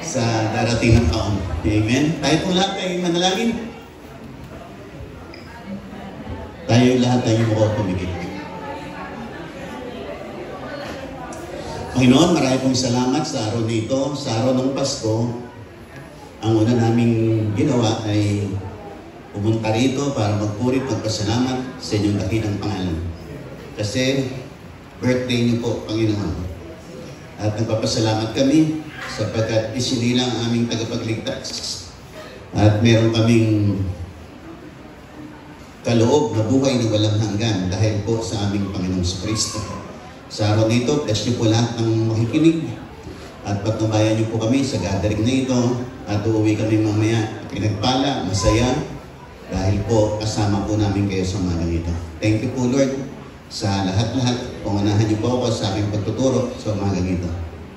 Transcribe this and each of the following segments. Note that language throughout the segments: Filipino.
sa darating na taon. Amen? Tayo po lahat ay manalangin. Tayo lahat ay mukhang pumigil. Panginoon, marami pong salamat sa araw nito, sa araw ng Pasko. Ang una naming ginawa ay pumunta rito para magpuri, magpasalamat sa inyong dakilang pangalan. Kasi birthday niyo po, Panginoon. At nagpapasalamat kami sapagkat isinilang ang aming tagapagligtas. At meron kaming kaloob na buhay na walang hanggan dahil po sa aming Panginoong Kristo. Sa araw nito, bless niyo po lahat ng makikinig at patnubayan niyo po kami sa gathering na ito at uuwi kami mamaya pinagpala, masaya dahil po kasama po namin kayo sa umagang ito. Thank you po Lord sa lahat-lahat. Pangunahan niyo po ako sa aking pagtuturo sa umagang ito.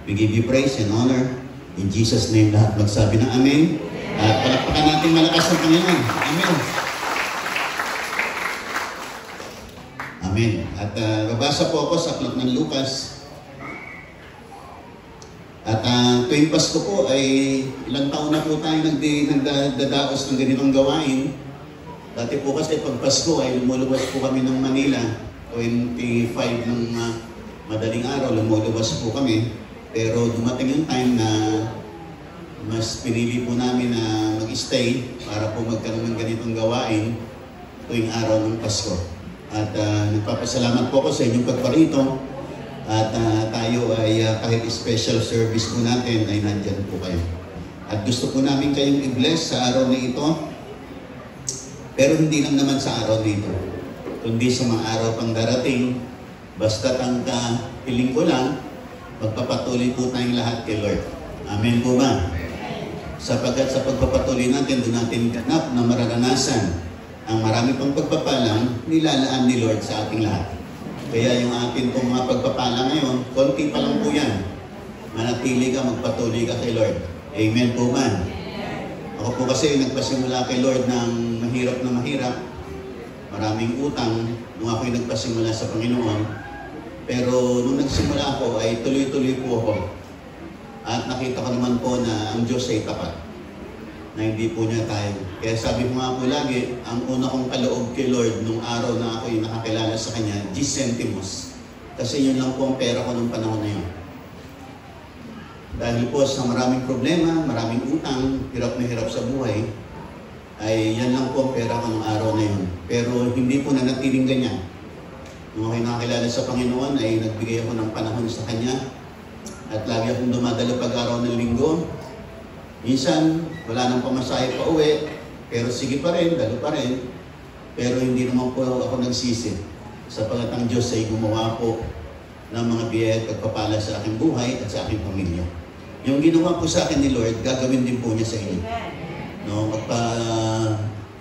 We give you praise and honor. In Jesus' name lahat magsabi ng Amen. At palakpakan natin malakas ang Panginoon. Amen. Amen. At babasa po ako sa aklat ng Lucas. At tuwing Pasko po ay ilang taon na po tayo nagdadaos ng ganitong gawain. Dati po kasi pag Pasko ay lumulubas po kami ng Manila. 25 ng madaling araw lumulubas po kami. Pero dumating yung time na mas pinili po namin na mag-stay para po magkaroon ng ganitong gawain tuwing araw ng Pasko. At nagpapasalamat po ako sa inyong pagparito. At tayo ay kahit special service po natin ay nandyan po kayo. At gusto po namin kayong i-bless sa araw na ito. Pero hindi lang naman sa araw nito, kundi sa mga araw pang darating. Basta ang hiling ko lang, magpapatuloy po tayong lahat kay Lord. Amen po ba? Sapagkat sa pagpapatuloy natin, doon natin ganap na mararanasan ang marami pang pagpapalang nilalaan ni Lord sa ating lahat. Kaya yung atin pong mga pagpapala ngayon, konti pa lang po yan. Manatili ka, magpatuloy ka kay Lord. Amen po ba? Ako po kasi nagpasimula kay Lord ng mahirap na mahirap. Maraming utang nung ako'y nagpasimula sa Panginoon. Pero nung nagsimula ako ay tuloy-tuloy po ako. At nakita ko naman po na ang Diyos ay tapat. Na hindi po niya tayo. Kaya sabi ko nga po lagi, ang una kong kaloob kay Lord nung araw na ako'y nakakilala sa Kanya, 10 centimos. Kasi yun lang po ang pera ko nung panahon na yun. Dahil po sa maraming problema, maraming utang, hirap na hirap sa buhay, ay yan lang po ang pera ko nung araw na yun. Pero hindi po nanatiling ganyan. Nung ako'y nakakilala sa Panginoon, ay nagbigay ako ng panahon sa Kanya. At lagi akong dumadalo pag-araw ng linggo. Minsan, wala nang pamasahe pa uwi, pero sige pa rin, dalo pa rin. Pero hindi naman po ako nagsisi. Sapagat ang Diyos ay gumawa po ng mga biyaya at pagpapala sa aking buhay at sa aking pamilya. Yung ginawa po sa akin ni Lord, gagawin din po niya sa inyo. No,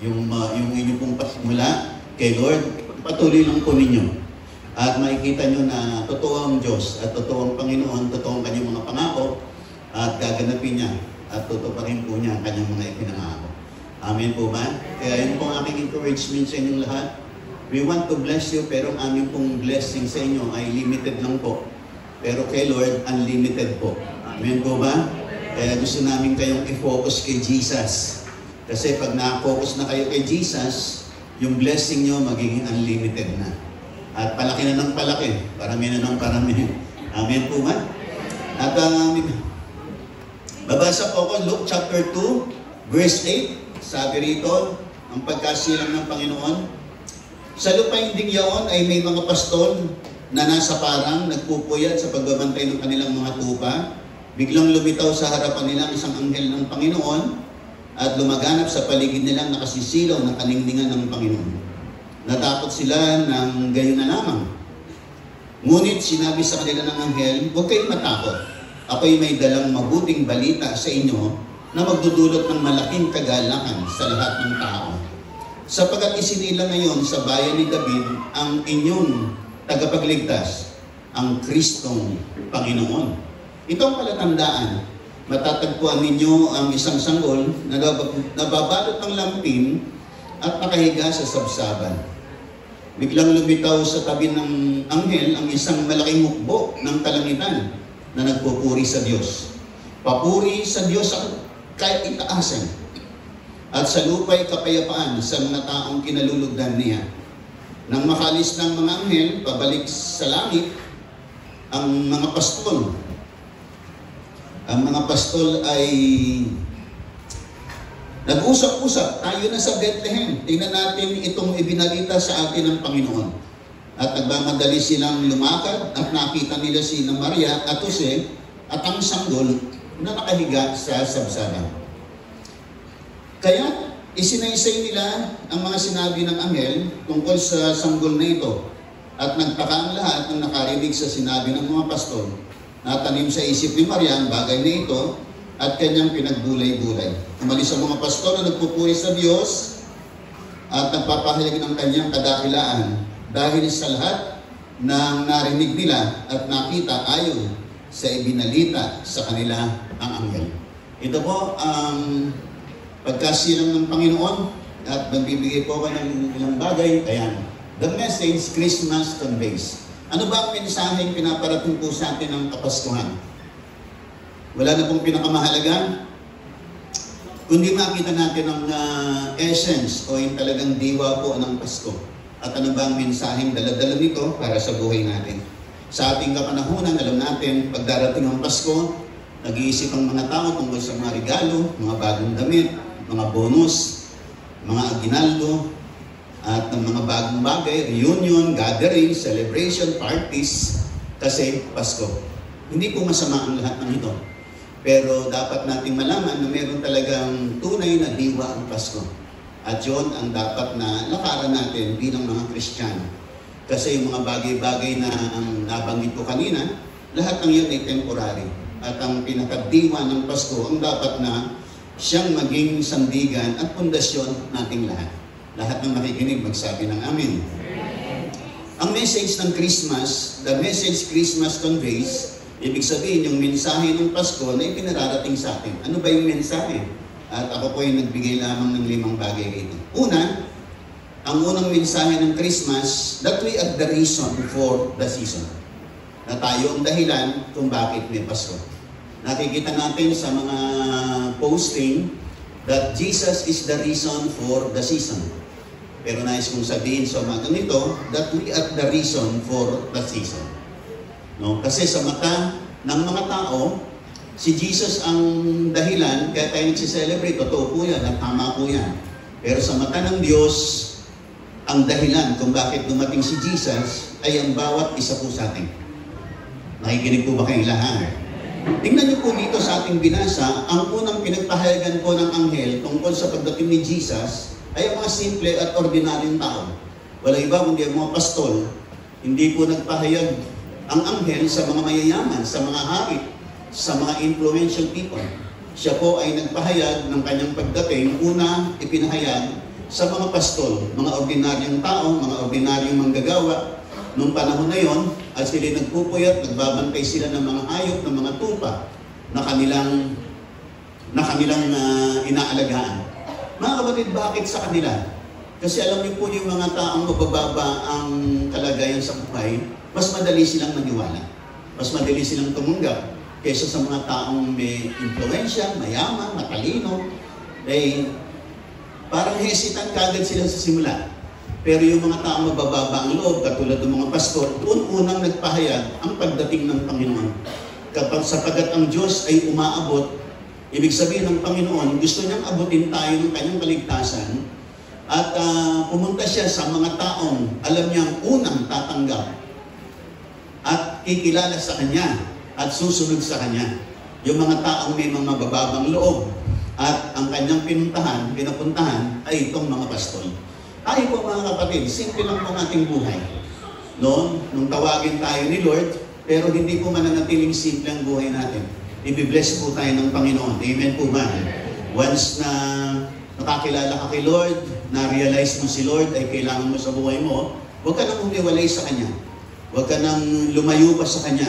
yung inyo pong pasimula kay Lord, patuloy lang po ninyo. At makikita nyo na totoo ang Diyos at totoo ang Panginoon, totoo ang kanyang mga pangako at gaganapin niya. At totoo pa rin po niya ang kanyang mga ipinangako. Amen po ba? Kaya yun po ang aking encouragement sa inyong lahat. We want to bless you, pero ang aming pong blessing sa inyo ay limited lang po. Pero kay Lord, unlimited po. Amen po ba? Kaya gusto namin kayong i-focus kay Jesus. Kasi pag na-focus na kayo kay Jesus, yung blessing nyo magiging unlimited na. At palaki na ng palaki, parami na ng parami. Amen po ba? At babasa po ako Luke chapter 2, verse 8. Sabi rito, ang pagkasilang ng Panginoon. Sa lupain ding yaon ay may mga pastol na nasa parang nagpupuyat sa pagbabantay ng kanilang mga tupa. Biglang lumitaw sa harapan nila isang anghel ng Panginoon at lumaganap sa paligid nilang nakasisilaw ng kaningdingan ng Panginoon. Natakot sila ng gayon na lamang. Ngunit sinabi sa kanila ng anghel, huwag kayong matakot. Ako'y may dalang mabuting balita sa inyo na magdudulot ng malaking kagalakan sa lahat ng tao. Sapagat isinila ngayon sa bayan ni David ang inyong tagapagligtas, ang Kristong Panginoon. Ito ang palatandaan. Matatagpuan ninyo ang isang sanggol na nababalot ng lampin at nakahiga sa sabsaban. Biglang lumitaw sa tabi ng anghel ang isang malaking hukbo ng kalangitan na nagpupuri sa Diyos. Papuri sa Diyos ang kaitaasan, at sa lupa'y kapayapaan sa mga taong kinalulugdan niya. Nang makalis ng mga anghel, pabalik sa langit, ang mga pastol. Ang mga pastol ay nag-usap-usap, tayo na sa Bethlehem. Tingnan natin itong ibinalita sa atin ng Panginoon. At nagmamadali silang lumakad at nakita nila si Maria at Jose at ang sanggol na nakahiga sa sabsaban. Kaya isinaysay nila ang mga sinabi ng anghel tungkol sa sanggol na ito. At nagtaka ang lahat ng nakarinig sa sinabi ng mga pastol. Natanim sa isip ni Maria ang bagay na ito at kanyang pinagbulay-bulay. Umalis ang mga pastor na nagpupuri sa Diyos at nagpapahayag ng kanyang kadakilaan dahil sa lahat ng narinig nila at nakita ayon sa ibinalita sa kanila ang anghel. Ito po ang pagkasilang ng Panginoon at magbibigay po ako ng ilang bagay. Ayan. The message Christmas conveys. Ano ba ang mensaheng pinaparating po sa atin ng Kapaskuhan? Wala na pong pinakamahalaga, kundi makita natin ang essence o yung talagang diwa po ng Pasko. At ano ba ang mensaheng daladala nito para sa buhay natin? Sa ating kapanahunan, alam natin, pag darating ang Pasko, nag-iisip ang mga tao tungkol sa mga regalo, mga bagong damit, mga bonus, mga aginaldo, at ng mga bagong bagay, reunion, gathering, celebration, parties, kasi Pasko. Hindi po masama ang lahat ng ito. Pero dapat nating malaman na meron talagang tunay na diwa ang Pasko. At yun ang dapat na lakaran natin bilang mga Kristiyano. Kasi yung mga bagay-bagay na ang nabanggit ko kanina, lahat ng yun ay temporary. At ang pinakadiwa ng Pasko ang dapat na siyang maging sandigan at pundasyon nating lahat. Lahat ng nakikinig magsabi ng amin. Ang message ng Christmas, the message Christmas conveys, ibig sabihin yung mensahe ng Pasko na ipinararating sa atin. Ano ba yung mensahe? At ako po ay nagbigay lamang ng 5 bagay rito. Una, ang unang mensahe ng Christmas, that we are the reason for the season. Na tayo ang dahilan kung bakit may Pasko. Nakikita natin sa mga posting that Jesus is the reason for the season. Pero nais kong sabihin sa mga ganito, that we are the reason for the season. No? Kasi sa mata ng mga tao, si Jesus ang dahilan, kaya tayo nagsiselebrate, totoo po yan, at tama po yan. Pero sa mata ng Diyos, ang dahilan kung bakit dumating si Jesus ay ang bawat isa po sa atin. Nakikinig po ba kayong lahat? Tingnan niyo po dito sa ating binasa, ang unang pinagpahayagan po ng anghel tungkol sa pagdating ni Jesus ay ang mga simple at ordinaryong tao. Wala iba kundi ang mga pastol. Hindi po nagpahayag ang anghel sa mga mayayaman, sa mga hari, sa mga influential people. Siya po ay nagpahayag ng kanyang pagdating, una ipinahayag sa mga pastol, mga ordinaryong tao, mga ordinaryong manggagawa. Noong panahon na yon, at sila nagpupuyat, nagbabantay sila ng mga hayop, ng mga tupa na kanilang inaalagaan. Mga kapatid, bakit sa kanila? Kasi alam niyo po yung mga taong mabababa ang kalagayan sa buhay, mas madali silang maniwala. Mas madali silang tumanggap kaysa sa mga taong may influensya, mayaman, matalino. Parang hesitant kagad sila sa simula. Pero yung mga taong mabababa ang loob, katulad ng mga pastor, unang nagpahayag ang pagdating ng Panginoon. Kapag sapagat ang Diyos ay umaabot, ibig sabihin ng Panginoon, gusto niyang abutin tayo ng kanyang kaligtasan at pumunta siya sa mga taong alam niyang unang tatanggap at kikilala sa kanya at susunod sa kanya. Yung mga taong may mga mabababang loob at ang kanyang pinapuntahan ay itong mga pastol. Tayo po mga kapatid, simple lang po ang ating buhay. Nung tawagin tayo ni Lord, pero hindi po mananatiling simple ang buhay natin. Ibibless po tayo ng Panginoon. Amen po ba? Once na nakakilala ka kay Lord, na-realize mo si Lord ay kailangan mo sa buhay mo, huwag ka nang umiwalay sa Kanya. Huwag ka nang lumayo pa sa Kanya.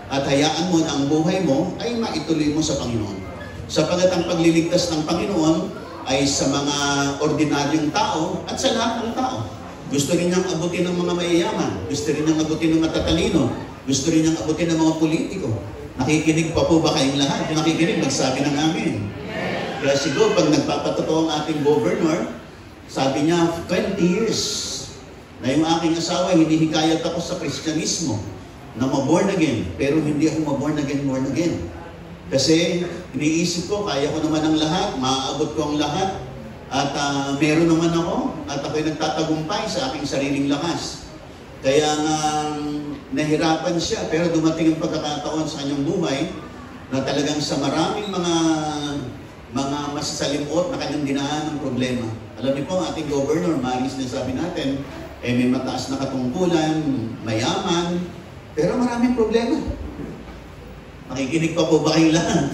At hayaan mo na ang buhay mo ay maituloy mo sa Panginoon. Sapagat ang pagliligtas ng Panginoon ay sa mga ordinaryong tao at sa lahat ng tao. Gusto rin niyang abutin ng mga mayayaman. Gusto rin niyang abutin ng matatalino. Gusto rin niyang abutin ng mga politiko. Nakikinig pa po ba kayong lahat? Yung nakikinig, magsabi ng amin. Kaya siguro, pag nagpapatotoo ang ating governor, sabi niya, 20 years na yung aking asawa, hinihikayat ako sa Kristyanismo na ma-born again, pero hindi ako ma-born again. Kasi iniisip ko, kaya ko naman ang lahat, maaabot ko ang lahat, at meron naman ako, at ako'y nagtatagumpay sa aking sariling lakas. Kaya nahirapan siya, pero dumating ang pagkakataon sa kanyang buhay na talagang sa maraming mga masasalimuot na kanyang dinaan ng problema. Alam niyo po, ang ating governor, maris na sabi natin, may mataas na katungkulan, mayaman, pero maraming problema. Nakikinig pa po ba kayong lahat?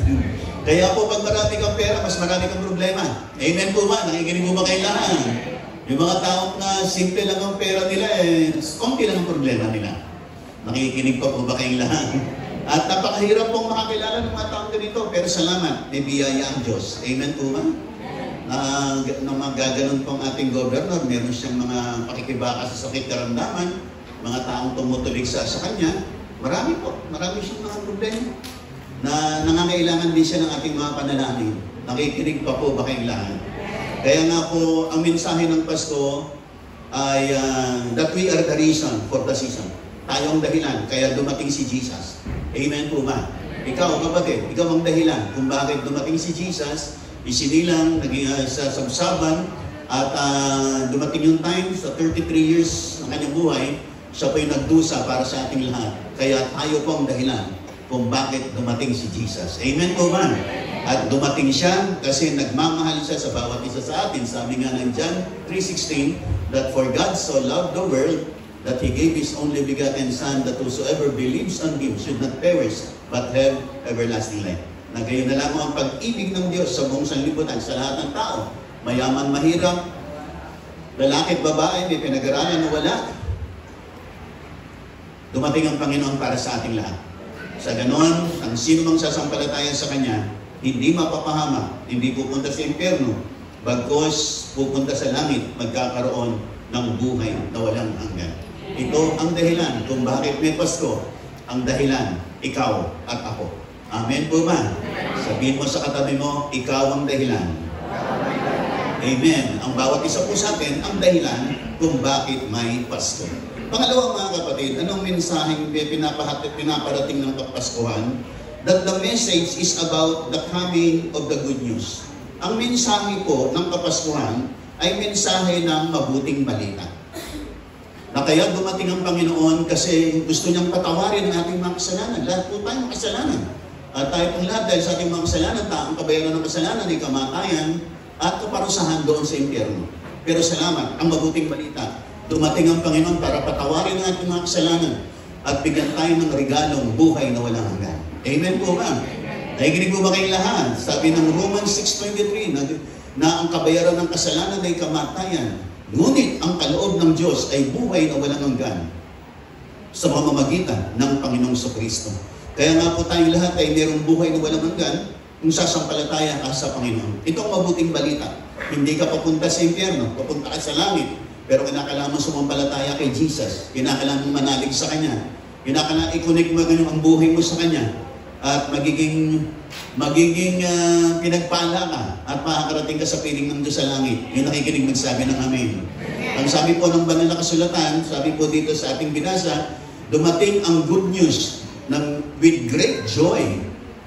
Kaya po, pag marami kang pera, mas marami kang problema. Amen po ba? Nakikinig po ba kayong lahat? Yung mga taong na simple lang ang pera nila, konti lang ang problema nila. Nakikinig pa po ba kayong lahat? At napakahirap pong makakilala ng mga taong ganito, pero salamat, may biyaya ang Diyos. Amen po ba? Na magaganon pong ating governor, meron siyang mga pakikibaka sa sakit karamdaman, mga taong tumutulig sa kanya, marami siyang mga problema na nangangailangan din siya ng ating mga panalangin. Nakikinig pa po ba kayong lahat? Kaya nga po, ang mensahe ng Pasko ay that we are the reason for the season. Tayo ang dahilan, kaya dumating si Jesus. Amen po ba? Ikaw, kapatid, ikaw ang dahilan kung bakit dumating si Jesus, isinilang, naging sa sabsaban, at dumating yung time sa 33 years ng kanyang buhay, siya po'y nagdusa para sa ating lahat. Kaya tayo po ang dahilan kung bakit dumating si Jesus. Amen po ba? At dumating siya kasi nagmamahal siya sa bawat isa sa atin. Sabi nga ng John 3:16, that for God so loved the world that He gave His only begotten Son, that whosoever believes on Him should not perish, but have everlasting life. Na gayon na lamang ang pag-ibig ng Diyos sa buong sanlibutan, sa lahat ng tao. Mayaman, mahirap, lalaki at babae, may pinag-aralan na wala. Dumating ang Panginoon para sa ating lahat. Sa ganon, ang sino mang sasampalataya sa Kanya, hindi mapapahama, hindi pupunta sa impyerno, bagkos pupunta sa langit, magkakaroon ng buhay na walang hanggan. Ito ang dahilan kung bakit may Pasko, ang dahilan, ikaw at ako. Amen po ba? Sabihin mo sa katabi mo, ikaw ang dahilan. Amen. Ang bawat isa po sa atin, ang dahilan kung bakit may Pasko. Pangalawa mga kapatid, anong mensaheng pinaparating ng Kapaskuhan? That the message is about the coming of the good news. Ang mensahe po ng Kapaskuhan ay mensahe ng mabuting balita. Na kaya dumating ang Panginoon kasi gusto niyang patawarin ang ating mga kasalanan. Lahat po tayo makasalanan. At tayo pong lahat dahil sa ating mga kasalanan, ang kabayaran ng kasalanan ay kamatayan at kaparusahan doon sa impyerno. Pero salamat, ang mabuting balita, dumating ang Panginoon para patawarin ang ating mga kasalanan at bigyan tayo ng regalong buhay na walang hanggan. Amen po ba? Nakikinig po ba kayong lahat? Sabi ng Romans 6:23 na ang kabayaran ng kasalanan ay kamatayan. Ngunit ang kaloob ng Diyos ay buhay na walang hanggan sa pamamagitan ng Panginoong Kristo. Kaya nga po tayong lahat ay mayroong buhay na walang hanggan kung sasampalataya ka sa Panginoon. Ito ang mabuting balita. Hindi ka papunta sa impyerno, papunta ka sa langit. Pero kinakailangan sumampalataya kay Jesus. Kinakailangan manalig sa Kanya. Kinakailangan i-connect mo ang buhay mo sa Kanya. At magiging pinagpala ka at makakarating ka sa piling ng Diyos sa langit. Yung nakikinig magsabi ng amen. Ang sabi po ng banal na kasulatan, sabi po dito sa ating binasa, dumating ang good news with great joy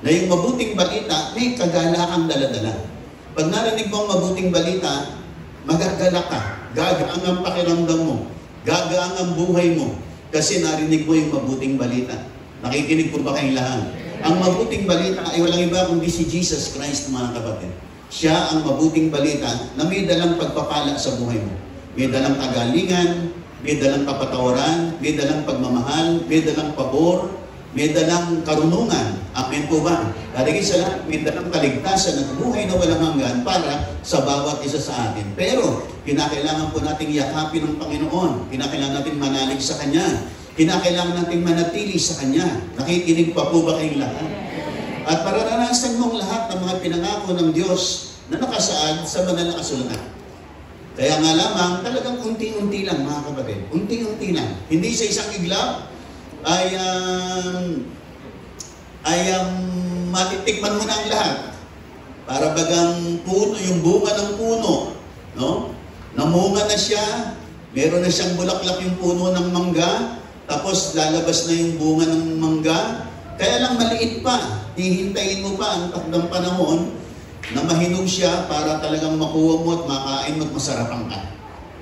na yung mabuting balita may kagalakang dala-dala. Pag narinig mo ang mabuting balita, magagalak ka. Gagaan ang pakiramdam mo. Gagaan ang buhay mo. Kasi narinig mo yung mabuting balita. Nakikinig po ba kayong lahat? Ang mabuting balita ay walang iba kundi si Jesus Christ, mga kapatid. Siya ang mabuting balita na may dalang pagpapala sa buhay mo. May dalang kagalingan, may dalang kapatawaran, may dalang pagmamahal, may dalang pabor, may dalang karunungan. Amen po ba? Karigin sa lahat, may dalang kaligtasan at buhay na walang hanggan para sa bawat isa sa atin. Pero, kinakailangan po nating yakapin ng Panginoon. Kinakailangan natin manalig sa Kanya. Kinakailangan natin manatili sa Kanya. Nakikinig pa po ba kayong lahat? At mararanasan mong lahat ng mga pinangako ng Diyos na nakasaad sa banal na kasulatan. Kaya nga lamang, talagang unti-unti lang mga kapatid. Unti-unti lang. Hindi sa isang iglap ay ay matitikman mo na ang lahat. Para bagang puno, yung bunga ng puno, no? Namunga na siya, meron na siyang bulaklak yung puno ng mangga, tapos lalabas na yung bunga ng mangga, kaya lang maliit pa, hihintayin mo pa ang takdang panahon na mahinog siya para talagang makuha mo at makain mo at masarapan ka.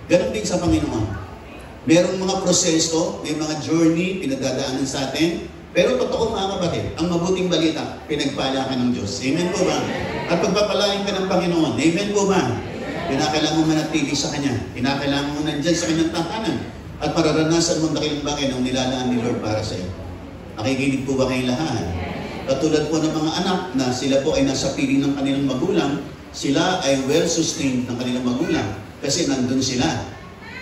Ganon din sa Panginoon. Merong mga proseso, may mga journey, pinagdadaanan sa atin. Pero totoo mga kapatid, ang mabuting balita, pinagpala ka ng Diyos. Amen po ba? At pagpapalain ka ng Panginoon. Amen po ba? Kinakailangan mo manatili sa Kanya. Kinakailangan mo nandyan sa Kanyang tahanan. At mararanasan mo ang dakilang bagay ng nilalaan ni Lord para sa iyo. Nakikinig po ba kayong lahat? Katulad po ng mga anak na sila po ay nasa piling ng kanilang magulang, sila ay well-sustained ng kanilang magulang kasi nandun sila.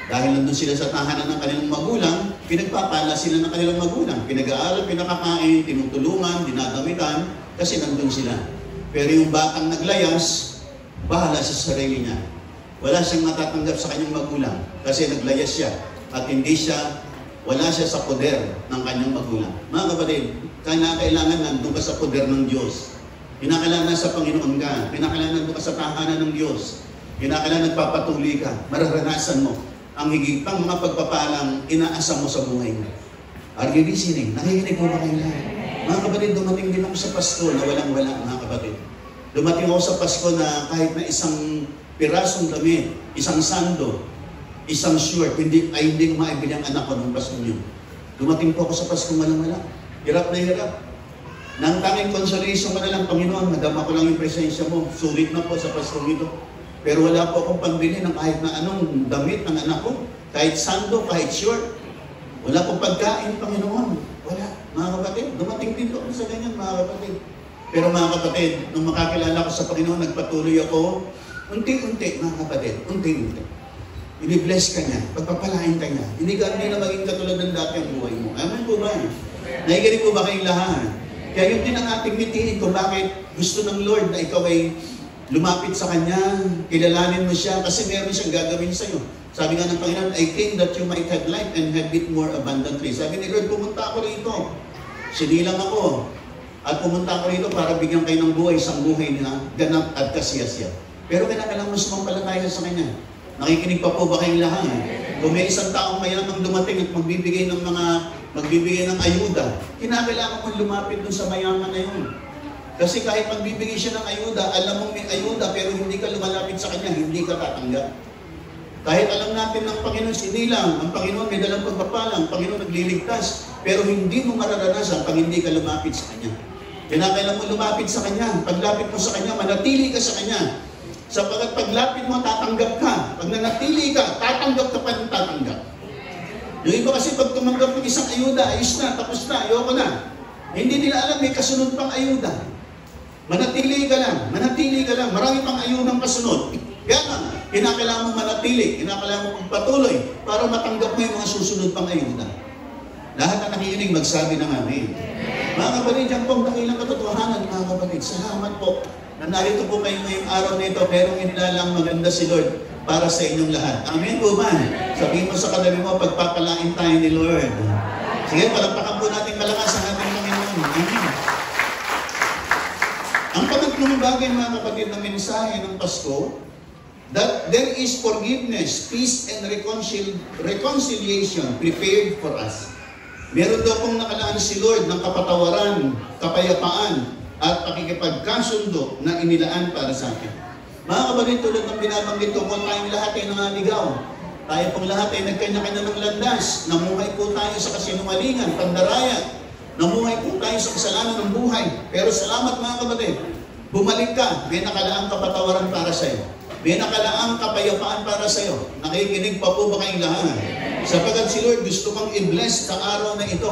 Dahil nandun sila sa tahanan ng kanilang magulang, pinagpapala sila ng kanilang magulang. Pinag-aaral, pinakakain, tinutulungan, dinadamitan, kasi nandun sila. Pero yung batang naglayas, bahala sa sarili niya. Wala siyang matatanggap sa kanyang magulang kasi naglayas siya. At wala siya sa poder ng kanyang magulang. Mga kapatid, kailangan nandun ka sa poder ng Diyos. Kinakailangan sa Panginoon ka. Kinakailangan nandun ka sa tahanan ng Diyos. Kinakailangan nagpapatuloy ka. Mararanasan mo ang higit pang mga pagpapalang inaasam mo sa buhay mo. Are you listening? Nakikinig mo ba kayo lahat? Mga kapatid, dumating din ako sa Pasko na walang-wala, mga kapatid. Dumating ako sa Pasko na kahit na isang pirasong damit, isang sando, isang shirt, hindi ko maibili ang anak ko nung Pasko niyo. Dumating po ako sa Pasko walang-wala. Hirap na hirap. Nang tanging consolation ko na lang, Panginoon, madama ko lang yung presensya mo. Sulit na po sa Pasko nito. Pero wala po akong pambili ng kahit na anong damit ng anak ko. Kahit sando, kahit short. Wala pong pagkain, Panginoon. Wala. Mga kapatid, dumating din ako sa ganyan, mga kapatid. Pero mga kapatid, nung makakilala ko sa Panginoon, nagpatuloy ako, unti-unti, mga kapatid, unti-unti. Ini-bless ka niya, pagpapalain ka niya. Hindi na maging katulad ng dati ang buhay mo. Amen po ba? Nakikinig po ba kayong lahat? Kaya yun din ang ating mitiin kung bakit gusto ng Lord na ikaw ay lumapit sa Kanya, kilalanin mo siya, kasi meron siyang gagawin sa iyo. Sabi nga ng Panginoon, I came that you might have life and have it more abundantly. Sabi ni Lord, pumunta ako rito. Sinilang ako. At pumunta ako rito para bigyan kayo ng buhay, isang buhay na ganap at kasiyasya. Pero kailangan mo sumampalataya sa Kanya. Nakikinig pa po ba kayong lahat? Kung may isang taong mayamang dumating at magbibigay ng ayuda, kinakailangan mo lumapit dun sa mayaman na yun. Kasi kahit magbibigay siya ng ayuda, alam mong may ayuda, pero hindi ka lumalapit sa Kanya, hindi ka tatanggap. Kahit alam natin ng Panginoon sinilang, ang Panginoon may dalang pagpapalang, ang Panginoon nagliligtas, pero hindi mo mararanasan pag hindi ka lumapit sa Kanya. Kinakailangan mo lumapit sa Kanya. Paglapit mo sa Kanya, manatili ka sa Kanya. Sapagkat paglapit mo, tatanggap ka. Pag nanatili ka, tatanggap ka pa ng tatanggap. Yung iba kasi pag tumanggap ng isang ayuda, ayos na, tapos na, ayoko na. Hindi nila alam, may kasunod pang ayuda. Manatili ka lang, marami pang ayudang kasunod. Kaya nga, kinakailangan mo manatili, kinakailangan mo magpatuloy para matanggap mo yung mga susunod pang ayuda. Lahat na nakikinig, magsabi ng amen. Mga kapatid, yan po ang dakilang katotohanan, mga kapatid. Salamat po na narito po kayo ngayong araw nito, pero inilalang maganda si Lord para sa inyong lahat. Amen po ba? Sabihin mo sa katabi mo, pagpapalain tayo ni Lord. Sige, palagpakan po natin malakas ang ating Panginoon. Amen. Ang pangatlong bagay, mga kapatid, ng mensahe ng Pasko, that there is forgiveness, peace, and reconciliation prepared for us. Meron daw pong nakalaan si Lord ng kapatawaran, kapayapaan, at pakikipagkasundo na inilaan para sa atin. Mga kapatid, tulad ng binabanggit ko, kung tayong lahat ay nangaligaw, tayo pong lahat ay nagkanya-kanya ng landas, namuhay po tayo sa kasinungalingan, pandaraya, namuhay po tayo sa kasalanan ng buhay. Pero salamat mga kapatid, bumalik ka, may nakalaang kapatawaran para sa iyo. May nakalaang kapayapaan para sa iyo. Nakikinig pa po ba kayong lahat? Sapagkat si Lord gusto kang i-bless sa araw na ito.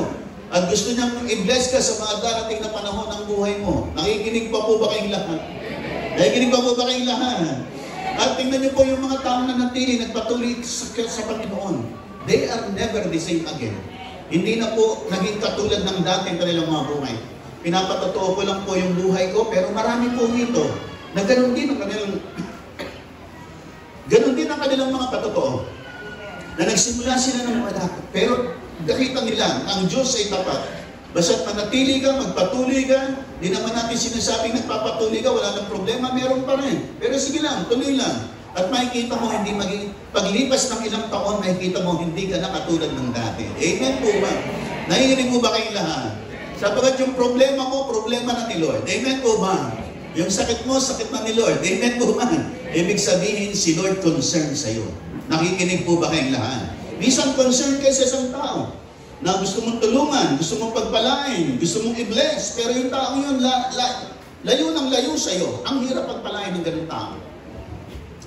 At gusto niyang i-bless ka sa mga darating na panahon ng buhay mo. Nakikinig pa po ba kayong lahat? Nakikinig pa po ba kayong lahat? At tingnan niyo po yung mga taong nanatili, nagpatuloy sa Panginoon. They are never the same again. Hindi na po naging katulad ng dating kanilang mga buhay. Pinapatotoo ko lang po yung buhay ko, pero marami po nito na ganun din ang kanilang mga patotoo. Na nagsimula sila ng mga dapat. Pero nakita nila, ang Diyos ay tapat. Basta't manatili ka, magpatuloy ka, di naman natin sinasabing nagpapatuloy ka, wala nang problema, meron pa rin. Pero sige lang, tuloy lang. At makikita mo, hindi paglipas ng ilang taon, makikita mo, hindi ka na katulad ng dati. Amen po ba? Nahihinig mo ba kayong lahat? Sapagat yung problema mo, problema na ni Lord. Amen po ba? Yung sakit mo, sakit na ni Lord. Amen po ba? Ibig sabihin, si Lord concerned sa'yo. Nakikinig po ba kayong lahat? Minsan concerned kayo sa isang tao na gusto mong tulungan, gusto mong pagpalain, gusto mong i-bless, pero yung tao yun, layo ng layo sa'yo. Ang hirap pagpalain ng ganung tao.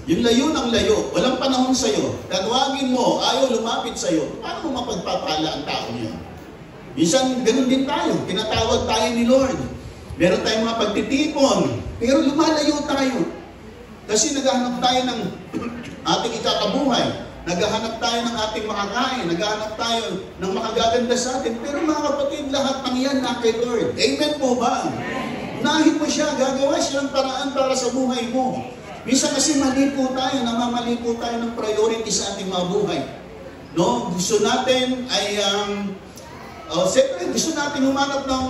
Yung layo ng layo, walang panahon sa'yo. Tatawagin mo, ayaw lumapit sa'yo. Paano mo mapagpapala ang tao niya? Minsan, ganun din tayo. Tinatawag tayo ni Lord. Meron tayong mga pagtitipon, pero lumalayo tayo. Kasi naghahanap tayo ng ating ikakabuhay. Naghahanap tayo ng ating makakain, naghahanap tayo ng makagaganda sa atin. Pero mga kapatid, lahat ng yan na kay Lord. Amen po ba? Unahin mo siya, gagawa siya ng paraan para sa buhay mo. Minsan kasi mali po tayo, namamali po tayo ng priority sa ating mga buhay. No? Gusto natin ay, siyempre gusto natin humanap ng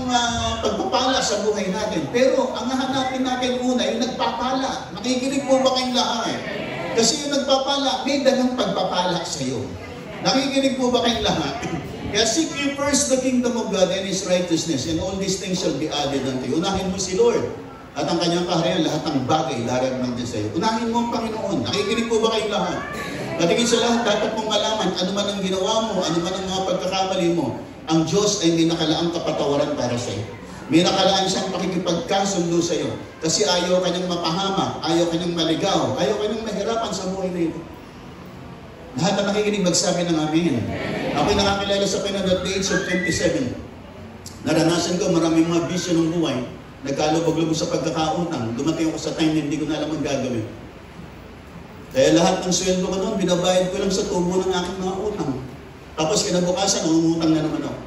pagpapala sa buhay natin. Pero ang hahanapin natin una, yung nagpapala. Nakikinig po ba kayong lahat? Kasi yung nagpapala, may dalang pagpapala sa iyo. Nakikinig po ba kayong lahat? Kaya seek ye first the kingdom of God and His righteousness, and all these things shall be added unto you. Unahin mo si Lord. At ang kanyang kaharian, lahat ng bagay, daragdag din sa iyo. Unahin mo ang Panginoon. Nakikinig po ba kayong lahat? Patingin sa lahat, dapat mong malaman, ano man ang ginawa mo, ano man ang mga pagkakamali mo, ang Diyos ay may nakalaang kapatawaran para sa iyo. May nakalaan siyang pakikipagkasundo sa iyo. Kasi ayaw kanyang mapahamak, ayaw kanyang maligaw, ayaw kanyang mahirapan sa buhay na ito. Lahat na nakikinig magsabi ng amen. Ako'y nakakilala sa Panginoon at the age of 27. Naranasan ko maraming mga bisyo ng buhay. Nagkalubog-lubog sa pagkakautang. Dumating ako sa time na hindi ko na alam ang gagawin. Kaya lahat ng sweldo ko noon, binabayad ko lang sa tubo ng aking mga utang. Tapos kinabukasan, umutang na naman ako.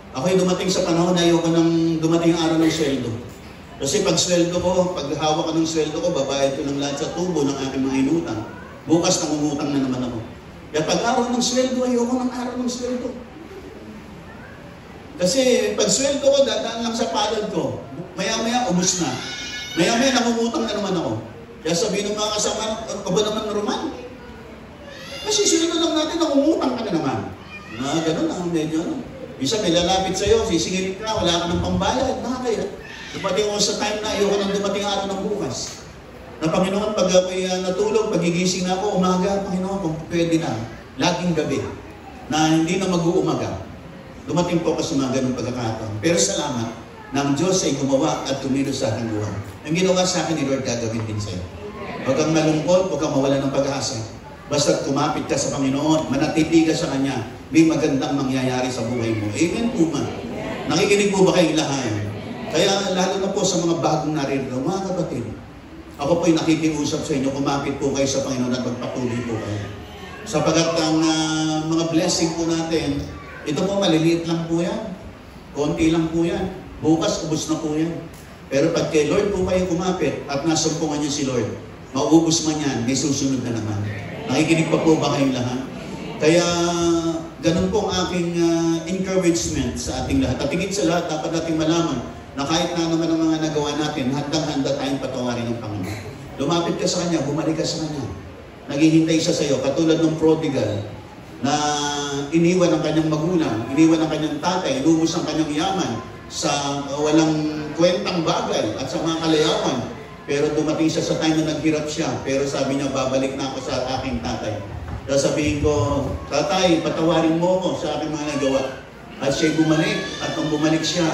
Ako'y dumating sa panahon na ayoko nang dumating ang araw ng sweldo. Kasi pag sweldo ko, pag hawak ko ng sweldo ko, babayad ko lang lahat sa tubo ng aking mga inutang. Bukas nangungutang na naman ako. Kaya pag araw ng sweldo, ayoko ng araw ng sweldo. Kasi pag sweldo ko, dadaan lang sa palad ko. Maya-maya, ubus na. Maya-maya, nangungutang na naman ako. Kaya sabihin ng mga kasama, ano ba naman Roman? Kasi sweldo lang natin, nangungutang ka na naman. Ganun lang, medyo ano. Bisa may lalapit sa'yo, sisingilin ka, wala ka ng pambayad, nakakaya. Dumating ako sa time na ayoko nang dumating araw ng bukas. Na Panginoon, pag ako'y natulog, pagigising na ako, umaga, Panginoon, kung pwede na, laging gabi, na hindi na mag-uumaga. Dumating po ako sa mga ganung pagkakataon. Pero salamat, na ang Diyos ay gumawa at tumilos sa aking buhay. Ang ginawa sa akin ni Lord, gagawin din sa'yo. Huwag kang malungkot, huwag kang mawala ng pag-asa. Basta kumapit ka sa Panginoon, manatili ka sa Kanya, may magandang mangyayari sa buhay mo. Amen po ba? Nakikinig po ba kayong lahat? Kaya lalo na po sa mga bagong naririnig, mga kapatid, ako po'y nakikiusap sa inyo, kumapit po kayo sa Panginoon at magpatuloy po kayo. Sapagat ang mga blessing po natin, ito po maliliit lang po yan. Konti lang po yan. Bukas, ubos na po yan. Pero pag kay Lord po kayo kumapit at nasumpungan niyo si Lord, maubos man yan, may susunod na naman. Nakikinig pa po ba kayong lahat? Kaya ganun po ang aking encouragement sa ating lahat. At higit sa lahat, dapat nating malaman na kahit na naman ang mga nagawa natin, handang-handa tayong patawarin ng Panginoon. Lumapit ka sa Kanya, bumalik ka sa Kanya. Naghihintay siya sa iyo, katulad ng prodigal na iniwan ang kanyang magulang, iniwan ang kanyang tatay, inubos ang kanyang yaman sa walang kwentang bagay at sa mga kalayawan. Pero dumating siya sa time na naghirap siya. Pero sabi niya, babalik na ako sa aking tatay. Sasabihin ko, tatay, patawarin mo ako sa aking mga nagawa. At siya'y bumalik. At nung bumalik siya,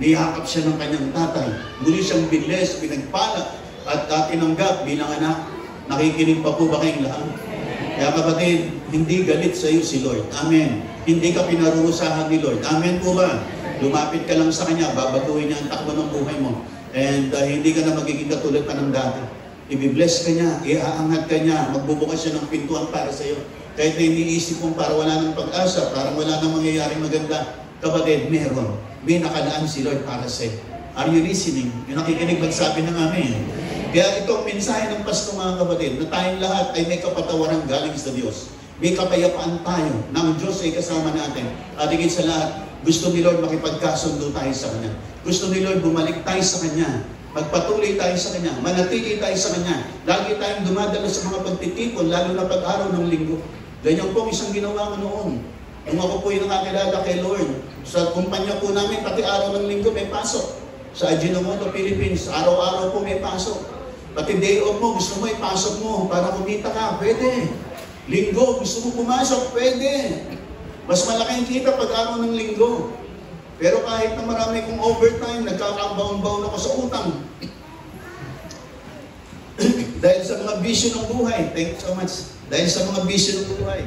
niyakap siya ng kanyang tatay. Muli siyang binles, pinagpala, at tinanggap bilang anak. Nakikinig pa po ba kayong lahat? Kaya kapatid, hindi galit sa iyo si Lord. Amen. Hindi ka pinarurusahan ni Lord. Amen po ba? Lumapit ka lang sa Kanya, babaguhin niya ang takbo ng buhay mo. And hindi ka na magiging katulad pa ng dati. I-bless ka niya, iaangat ka niya, magbubukas siya ng pintuan para sa iyo. Kahit na iniisip mong para wala ng pag-asa, parang wala nang mangyayaring maganda, kapatid, meron. May nakalaan si Lord para sa iyo. Are you listening? Yung nakikinig magsabi ng amen. Kaya itong mensahe ng Pasko mga kapatid, na tayong lahat ay may kapatawaran galing sa Diyos. May kapayapaan tayo na ang Diyos ay kasama natin. At higit sa lahat, Gusto ni Lord makipagkasundo tayo sa Kanya. Gusto ni Lord bumalik tayo sa Kanya. Magpatuloy tayo sa Kanya. Manatili tayo sa Kanya. Lagi tayong dumadalo sa mga pagtitipon, lalo na pag-araw ng linggo. Ganyan po isang ginawa ko noon. Nung ako po yung nakakilala kay Lord, sa kumpanya po namin, pati araw ng linggo may pasok. Sa Ajinomoto, Philippines, araw-araw po may pasok. Pati day off mo, gusto mo ipasok mo para kumita ka, pwede. Linggo, gusto mo pumasok, pwede. Mas malaki ang kita pag araw ng linggo. Pero kahit na marami kong overtime, nagkakabaon-baon ako sa utang. Dahil sa mga bisyo ng buhay. Thank you so much. Dahil sa mga bisyo ng buhay.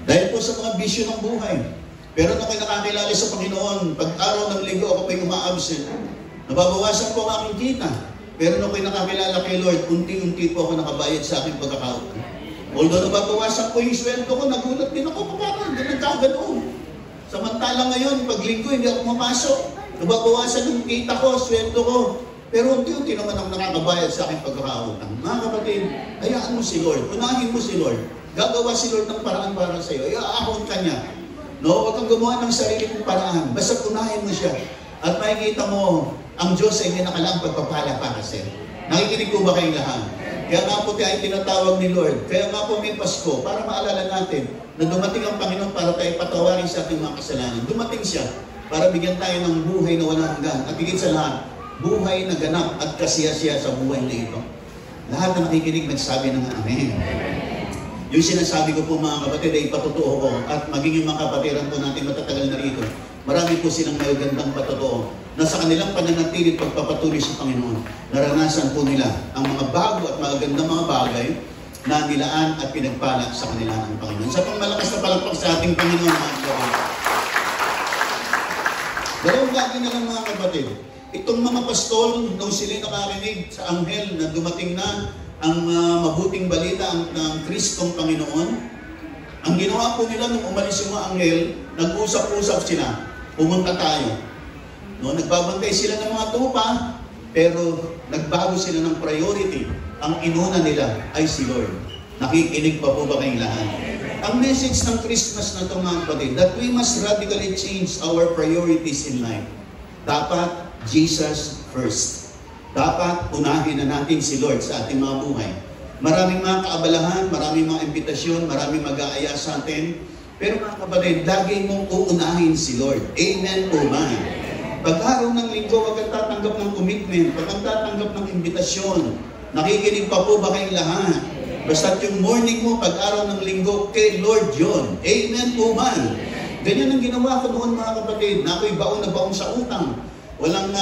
Dahil po sa mga bisyo ng buhay. Pero nung ako'y nakakilala sa Panginoon, pag araw ng linggo ako pa'y uma-absent, nababawasan po ang aking kita. Pero nung ako'y nakakilala kay Lord, unti-unti po ako nakabayad sa aking pagkakautang. Although nababawasan po yung sweldo ko, nagulat din ako, parang nagkaganoon. Samantalang ngayon, pag linggo, hindi ako mapasok. Nababawasan yung kita ko, sweldo ko. Pero unti-unti naman ako nakakabayad sa aking pagkakautang. Mga kapatid, hayaan mo si Lord, unahin mo si Lord. Gagawa si Lord ng paraan para sa iyo. Iaahon ka niya. No, huwag kang gumawa ng sarili mong paraan. Basta unahin mo siya. At makikita mo, ang Diyos ay may nakalaang pagpapala para sa iyo. Nakikinig po ba kayong lahat? Kaya nga po tayo tinatawag ni Lord. Kaya nga po may Pasko para maalala natin na dumating ang Panginoon para tayo patawarin sa ating mga kasalanan. Dumating siya para bigyan tayo ng buhay na walang hanggan. At higit sa lahat, buhay na ganap at kasiya-siya sa buhay na ito. Lahat na nakikinig nagsabi ng Amen. Yung sinasabi ko po mga kapatid ay patotoo ko at maging yung mga kapatiran po natin matatagal na rito. Marami po silang may gandang patotoo na sa kanilang pananatili at pagpapatuloy sa Panginoon, naranasan po nila ang mga bago at magagandang mga bagay na nilaan at pinagpala sa kanila ng Panginoon. Sa pangmalakas na palakpak sa ating Panginoon, mga kapatid. Dalawang bagay na lang mga kapatid. Itong mga pastol, nung sila nakarinig sa anghel na dumating na ang mabuting balita ng Kristong Panginoon, ang ginawa po nila nung umalis yung mga anghel, nag-usap-usap sila, pumunta tayo. No, nagbabantay sila ng mga tupa, pero nagbago sila ng priority. Ang inuna nila ay si Lord. Nakikinig pa po ba kayong lahat? Ang message ng Christmas na ito mga kapatid, that we must radically change our priorities in life. Dapat Jesus first. Dapat unahin na natin si Lord sa ating mga buhay. Maraming mga kaabalahan, maraming mga imbitasyon, maraming mag-aaya sa atin. Pero mga kapatid, lagi mong uunahin si Lord. Amen po ba? Pag araw ng linggo, huwag kang tatanggap ng commitment, huwag kang tatanggap ng imbitasyon. Nakikinig pa po ba kayong lahat? Basta't yung morning mo, pag araw ng linggo, kay Lord yun. Amen po ba? Ganyan ang ginawa ko noon mga kapatid, na ako'y baon na baon sa utang. Walang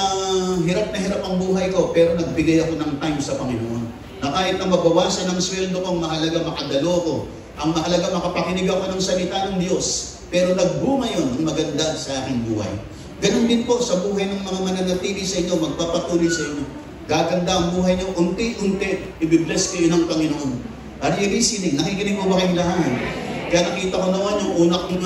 hirap na hirap ang buhay ko, pero nagbigay ako ng time sa Panginoon. Na kahit na mabawasan ang sweldo ko, ang mahalaga makadalo ko. Ang mahalaga makapakinig ako ng salita ng Diyos. Pero nagbunga yun ng maganda sa aking buhay. Ganun din po sa buhay ng mga mananatili sa inyo, magpapatuloy sa inyo. Gaganda ang buhay niyo, unti-unti, ibibless kayo ng Panginoon. Are you listening? Nakikinig mo ba kayong lahat? Kaya nakita ko naman yung una kong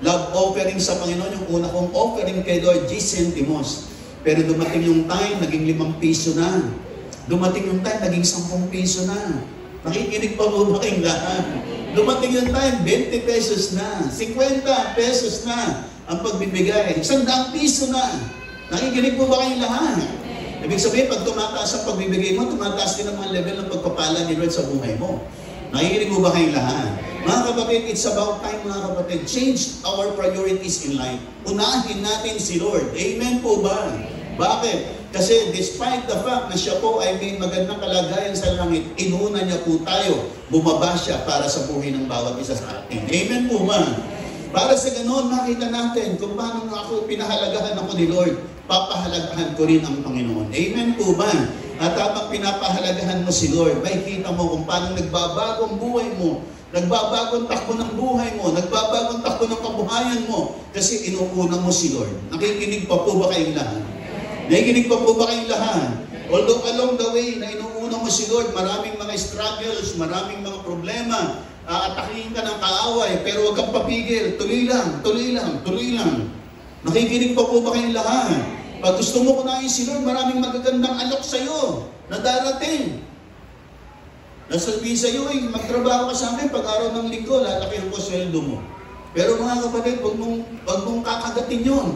love offering sa Panginoon, yung una kong offering kay Lord, 10 centimos. Pero dumating yung time, naging 5 piso na. Dumating yung time, naging 10 piso na. Nakikinig pa mo ba kayong lahat? Dumating yung time, 20 pesos na. 50 pesos na ang pagbibigay. 100 piso na. Nakikinig po ba kayong lahat? Ibig sabihin, pag tumataas ang pagbibigay mo, tumataas din ang mga level ng pagpapala ni Lord sa buhay mo. Nakikinig mo ba kayong lahat? Mga kapatid, it's about time mga kapatid. Change our priorities in life. Unahin natin si Lord. Amen po ba? Bakit? Kasi despite the fact na siya po ay may magandang kalagayan sa langit, inuna niya po tayo. Bumaba siya para sa buhay ng bawat isa sa atin. Amen po ba? Para sa ganoon, makita natin kung paano ako pinahalagahan ako ni Lord, papahalagahan ko rin ang Panginoon. Amen po ba? At habang pinapahalagahan mo si Lord, makikita mo kung paano nagbabago ang buhay mo, nagbabago ang takbo ng buhay mo, nagbabago ang takbo ng kabuhayan mo, kasi inuuna mo si Lord. Nakikinig pa po ba kayong lahat? Nakikinig pa po ba kayong lahat? Although along the way na inuuna mo si Lord, maraming mga struggles, maraming mga problema, atakihin ka ng kaaway, pero huwag kang papigil. Tuloy lang, tuloy lang, tuloy lang. Nakikinig pa po ba kayong lahat? Pag gusto mo kunahin si Lord, maraming magagandang alok sa'yo na darating. Nasabihin sa iyo, magtrabaho ka sa amin, pag araw ng linggo, lalakihan ko sweldo mo. Pero mga kapatid, huwag mong kakagatin yun.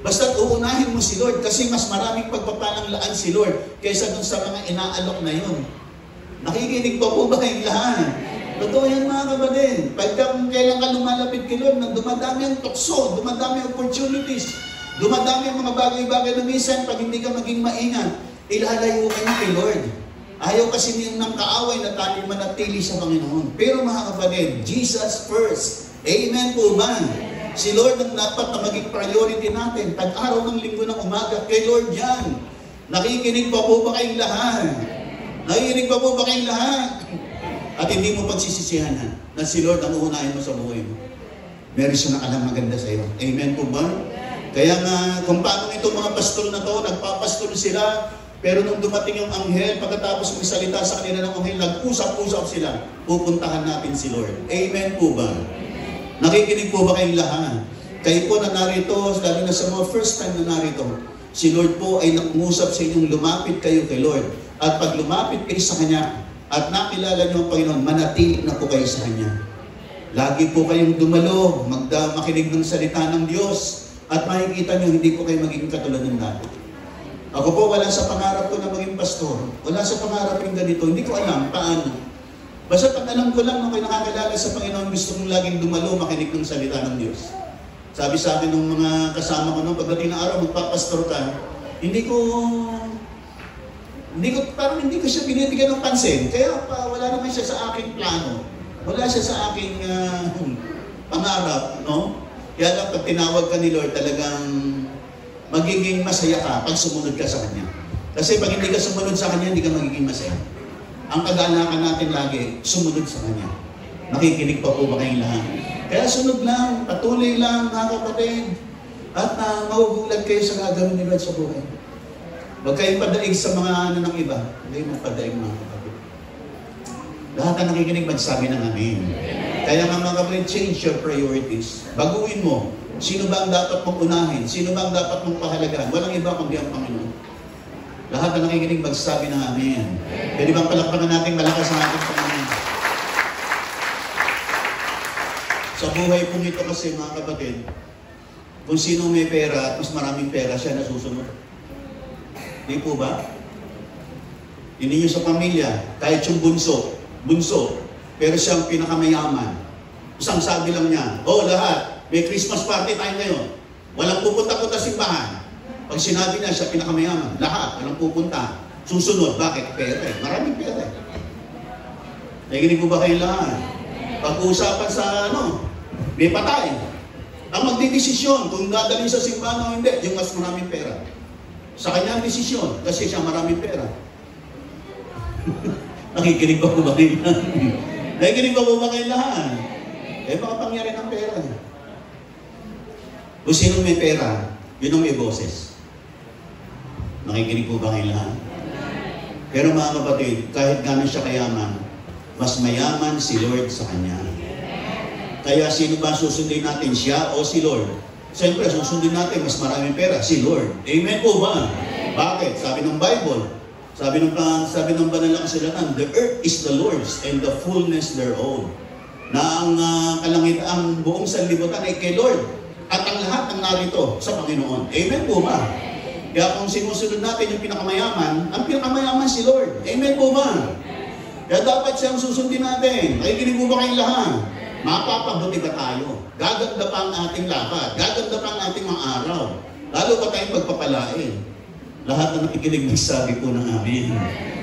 Basta't uunahin mo si Lord kasi mas maraming pagpapalang laan si Lord kaysa dun sa mga inaalok na yun. Nakikinig pa po ba kayong lahat? Totoo yan mga kapatid. Pagka kailan ka lumalapit kay Lord, dumadami ang tukso, dumadami ang opportunities, dumadami ang mga bagay-bagay na minsan pag hindi ka maging maingat, ilalayo ka niya kay Lord. Ayaw kasi niyang ng kaaway na tayo manatili sa Panginoon. Pero mga kapatid, Jesus first. Amen po ba? Si Lord ang dapat na maging priority natin. Pag-araw ng linggo ng umaga, kay Lord yan. Nakikinig pa po ba kayong lahat? Nakikinig pa po ba kayong lahat? At hindi mo pagsisisihan na si Lord ang uunahin mo sa buhay mo. Meron siya na alam maganda sa iyo. Amen po ba? Kaya nga, kung paano itong mga pastor na to, nagpapastor sila, pero nung dumating yung anghel, pagkatapos magsalita sa kanila ng anghel, nag-usap-usap sila, pupuntahan natin si Lord. Amen po ba? Nakikinig po ba kayong lahat? Kayo po na narito, lalo na sa mga first time na narito, si Lord po ay nangungusap sa inyong lumapit kayo kay Lord. At pag lumapit kayo sa Kanya, at nakilala niyo ang Panginoon, manatili na po kayo sa Kanya. Lagi po kayong dumalo, makinig ng salita ng Diyos, at makikita niyo, hindi po kayo magiging katulad ng dati. Ako po, wala sa pangarap ko na maging pastor. Wala sa pangarap yung ganito. Hindi ko alam paano. Basta pag alam ko lang, nung kayo nakakilala sa Panginoon, gusto kong laging dumalo, makinig ng salita ng Diyos. Sabi sa akin ng mga kasama ko nung pagdating na araw, magpapastor ka, parang hindi ko siya binibigyan ng pansin. Kaya wala naman siya sa aking plano. Wala siya sa aking pangarap, no? Kaya lang pag tinawag ka ni Lord, talagang magiging masaya ka pag sumunod ka sa Kanya. Kasi pag hindi ka sumunod sa Kanya, hindi ka magiging masaya. Ang kaganakan natin lagi, sumunod sa Kanya. Nakikinig pa po ba kayong lahat? Kaya sunod lang, patuloy lang, mga kapatid. At mahugulat kayo sa gagawin ni Lord sa buhay. Huwag kayong padaig sa mga ng iba. Hindi mo padaig mga kapatid. Lahat na nakikinig magsabi ng amin. Kaya mga kapatid, change your priorities. Baguhin mo. Sino ba ang dapat mong unahin? Sino ba ang dapat mong pahalagahan? Walang iba kundi ang Panginoon. Lahat na nakikinig magsabi ng amin. Pwede bang palakpakan natin malakas ang ating Panginoon? Sa buhay pong ito kasi mga kapatid, kung sino may pera at mas maraming pera, siya nasusunod. Di po ba? Hindi nyo sa pamilya, kahit yung bunso, pero siya ang pinakamayaman. Isang sabi lang niya, lahat, may Christmas party tayo ngayon. Walang pupunta-punta simbahan. Pag sinabi niya siya pinakamayaman, lahat, walang pupunta. Susunod, bakit? Pera eh. Maraming pera eh. Nakikinig po ba kayo lahat? Pag-uusapan sa may patay. Ang magdidesisyon kung dadalhin sa simbahan o hindi, yung mas maraming pera. Sa kanya ang desisyon, kasi siya maraming pera. Nakikinig pa po ba kayo lahat? Nakikinig pa po ba kayo lahat? Makapangyari ng pera. Kung sino may pera, yun ang may boses. Nakikinig po ba kayo lahat? Pero mga kapatid, kahit gano'n siya kayaman, mas mayaman si Lord sa kanya. Kaya sino ba susundin natin? Siya o si Lord? Siyempre, susundin natin mas maraming pera, si Lord. Amen po ba? Bakit? Sabi ng Bible, sabi ng banal na kasulatan, the earth is the Lord's and the fullness thereof. Na ang buong sanlibutan ay kay Lord. At ang lahat ng narito sa Panginoon. Amen po ba? Kaya kung sinusunod natin yung pinakamayaman, ang pinakamayaman si Lord. Amen po ba? Kaya dapat siyang susundin natin. Nakikinig po ba kayong lahat? Mapapabuti ba tayo? Gaganda pa ang ating lakad. Gaganda pa ang ating mga araw. Lalo pa tayong pagpapalain. Lahat na nakikinig magsabi po ng amin.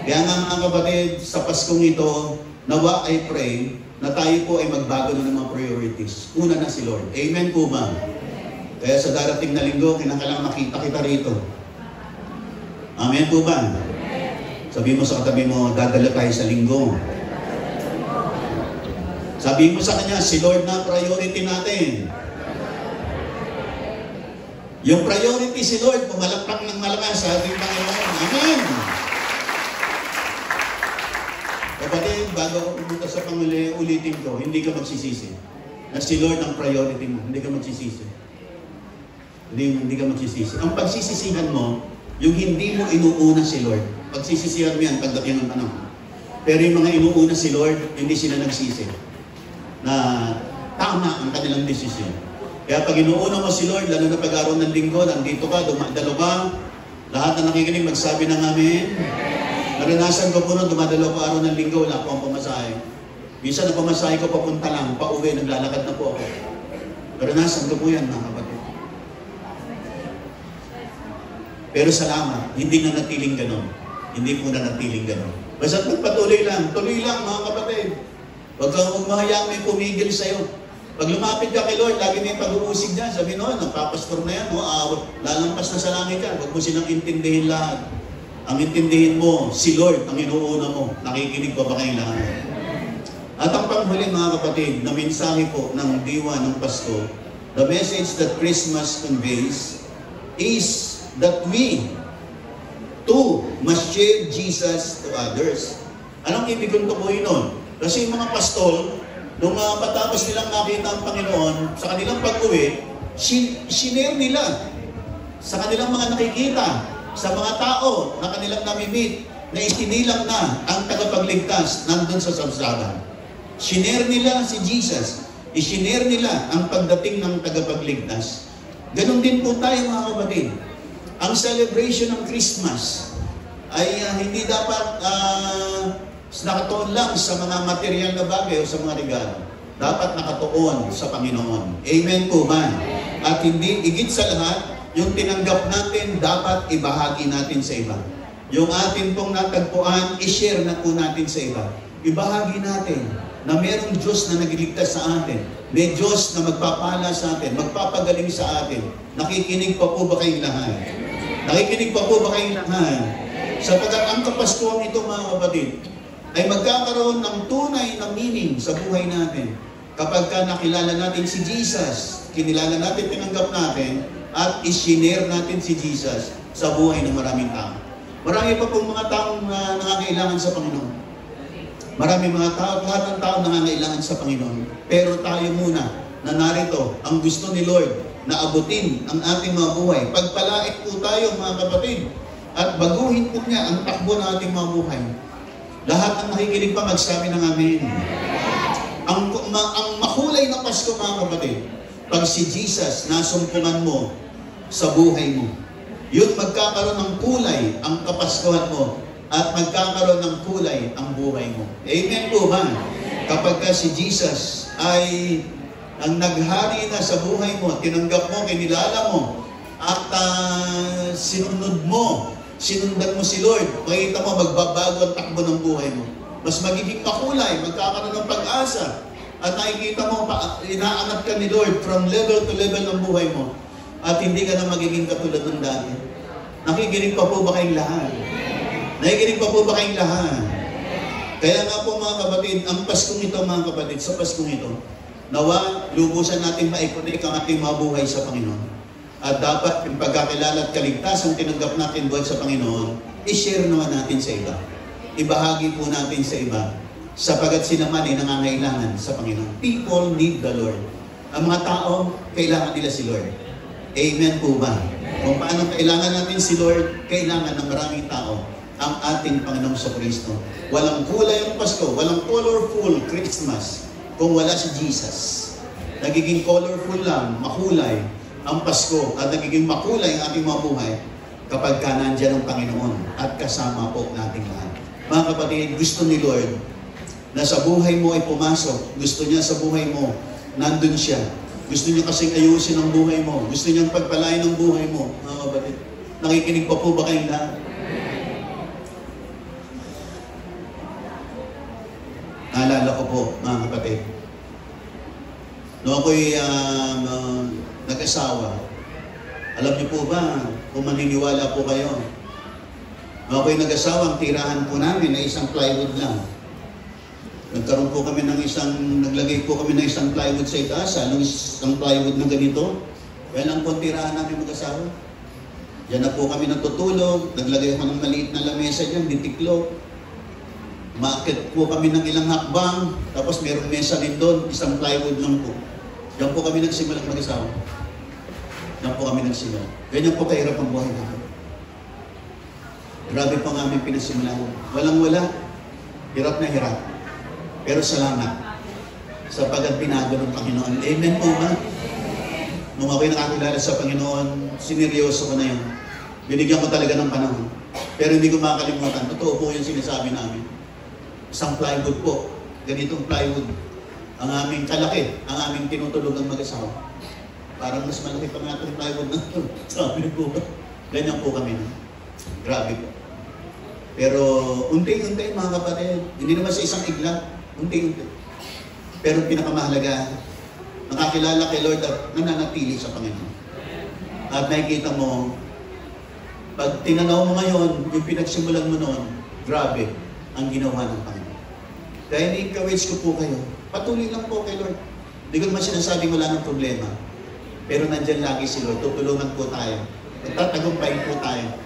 Kaya nga mga kapatid, sa Paskong ito, nawa I pray na tayo po ay magbago na ng mga priorities. Una na si Lord. Amen po ba? Kaya sa darating na linggo, kinakailangan makita kita rito. Amen po ba? Sabi mo sa katabi mo, dadala tayo sa linggo. Sabi mo sa kanya, si Lord na priority natin. Yung priority si Lord, pumalakpak ng malakas sa ating Panginoon. Amen! Kapatid, bago ako pumunta sa Panginoon, ulitin ko, hindi ka magsisisi. Na si Lord ang priority mo, hindi ka magsisisi. Hindi ka magsisisi. Ang pagsisisihan mo, yung hindi mo inuuna si Lord, pagsisisihan mo yan, pagdating ng panahon. Pero yung mga inuuna si Lord, hindi sila nagsisi na tama ang kanilang desisyon. Kaya pag inuuna mo si Lord, lalo na pag-araw ng linggo, nandito ka, dumadalo ka, lahat na nakikinig magsabi ng amen. Naranasan ko po nung dumadalo ko araw ng linggo, wala po ang pamasahe. Minsan na pamasahe ko papunta lang, pauwi, naglalakad na po ako. Naranasan ko po yan, mga kapatid. Pero salamat, hindi na natiling ganon. Hindi po na natiling ganon. Basta't magpatuloy lang, tuloy lang mga kapatid. Huwag kang umahayang may pumigil sa'yo. Pag lumapit ka kay Lord, lagi may pag-uusig dyan. Sabi no, nagpapastor na yan, lalampas na sa langit yan. Huwag mo silang intindihin lahat. Ang intindihin mo, si Lord ang inuuna mo. Nakikinig pa ba kayong lahat? At ang panghuli mga kapatid, na mensahe po ng diwa ng Pasko, the message that Christmas conveys is that we too must share Jesus to others. Anong ibig kong tukuyin nun? Kasi yung mga pastol, nung patapos nilang nakita ang Panginoon, sa kanilang pag-uwi, sinare nila sa kanilang mga nakikita, sa mga tao na kanilang namimit, na istinilang na ang tagapagligtas nandun sa sabsagan. Sinare nila si Jesus. Isinare nila ang pagdating ng tagapagligtas. Ganon din po tayo mga kapatid. Ang celebration ng Christmas ay hindi dapat nakatuon lang sa mga material na bagay o sa mga regalo. Dapat nakatuon sa Panginoon. Amen po ba? At hindi, higit sa lahat, yung tinanggap natin, dapat ibahagi natin sa iba. Yung atin pong natagpuan, i-share na po natin sa iba. Ibahagi natin na mayroong Diyos na nagliligtas sa atin. May Diyos na magpapala sa atin, magpapagaling sa atin. Nakikinig pa po ba kayong lahat? Nakikinig pa po ba kayong lahat? Sapagkat ang Kapaskuhan ito mga kapatid, ay magkakaroon ng tunay na meaning sa buhay natin. Kapag ka nakilala natin si Jesus, kinilala natin, tinanggap natin, at isinare natin si Jesus sa buhay ng maraming tao. Marami pa pong mga taong nangangailangan sa Panginoon. Marami mga tao, lahat ng tao nangangailangan sa Panginoon. Pero tayo muna, na narito, ang gusto ni Lord, na abutin ang ating mga buhay. Pagpalain po tayo mga kapatid, at baguhin po niya ang takbo ng ating mga buhay. Lahat ng nakikinig pa magsabi ng amen. Ang makulay na Pasko mga kapatid, pag si Jesus nasumpungan mo sa buhay mo, yun magkakaroon ng kulay ang Kapaskuhan mo at magkakaroon ng kulay ang buhay mo. Amen po ba? Kapag ka si Jesus ay ang naghari na sa buhay mo, tinanggap mo, kinilala mo, at sinunod mo, sinundan mo si Lord, makita mo, magbabago ang takbo ng buhay mo. Mas magiging makulay, magkakaroon ng pag-asa, at nakikita mo, inaangat ka ni Lord from level to level ng buhay mo, at hindi ka na magiging katulad ng dati. Nakikinig pa po ba kayong lahat? Nakikinig pa po ba kayong lahat? Kaya nga po mga kapatid, ang Paskong ito mga kapatid, sa Paskong ito, nawa, lubusan natin maikonik ang ating mga buhay sa Panginoon. At dapat yung pagkakilala at kaligtasan tinanggap natin buhat sa Panginoon, i-share naman natin sa iba. Ibahagi po natin sa iba, sapagat sila man ay nangangailangan sa Panginoon. People need the Lord. Ang mga tao, kailangan nila si Lord. Amen po ba? Kung paano kailangan natin si Lord, kailangan ng maraming tao ang ating Panginoong Kristo. Walang kulay ang Pasko, walang colorful Christmas kung wala si Jesus. Nagiging colorful lang, makulay ang Pasko at nagiging makulay ang ating mga buhay kapag ka nandyan ang Panginoon at kasama po nating lahat. Mga kapatid, gusto ni Lord na sa buhay mo ay pumasok. Gusto niya sa buhay mo, nandun siya. Gusto niya kasing ayusin ang buhay mo. Gusto niyang pagpalain ang buhay mo. Mga kapatid, nakikinig pa po ba kayong lahat? Naalala ko po, mga kapatid, noong ako'y nag-asawa, alam niyo po ba, kung maniniwala po kayo, noong ako'y nag-asawa, ang tirahan po namin ay isang plywood lang. Nagkaroon po kami ng naglagay po kami ng isang plywood sa itaas, isang plywood na ganito. Kaya lang po ang tirahan namin mag-asawa. Diyan na po kami natutulog, naglagay ako ng maliit na lamesa dyan, ditiklo. Maakit po kami ng ilang hakbang, tapos mayroong mesa din doon, isang plywood lang po. Diyan po kami nagsimulang mag-asawa. Diyan po kami nagsimula. Ganyan po kahirap ang buhay namin. Grabe po ang aming pinasimulan. Walang-wala. Hirap na hirap. Pero salamat sapagkat binago ng Panginoon. Amen po ba? Nung ako'y nakakilala sa Panginoon, sineryoso ko na yun. Binigyan ko talaga ng panahon. Pero hindi ko makakalimutan. Totoo po yung sinasabi namin. Isang plywood po. Ganitong plywood. Ang aming kalaki, ang aming tinutulog ng mag-asawa. Parang mas malaki pa nga itong plywood na ito. Sabi po ba? Ganyan po kami. Grabe po. Pero unti-unti mga kapatid, hindi naman sa isang igla, unti-unti. Pero pinakamahalaga, nakakilala kay Lord at nananatili sa Panginoon. At nakikita mo, pag tinanaw mo ngayon, yung pinagsimulan mo noon, grabe ang ginawa ng Panginoon. Kaya ni-encourage ko po kayo, patuloy lang po kay Lord. Hindi ko naman sinasabing wala ng problema. Pero nandyan lagi si Lord, tutulungan po tayo. Tatagumpayin po tayo.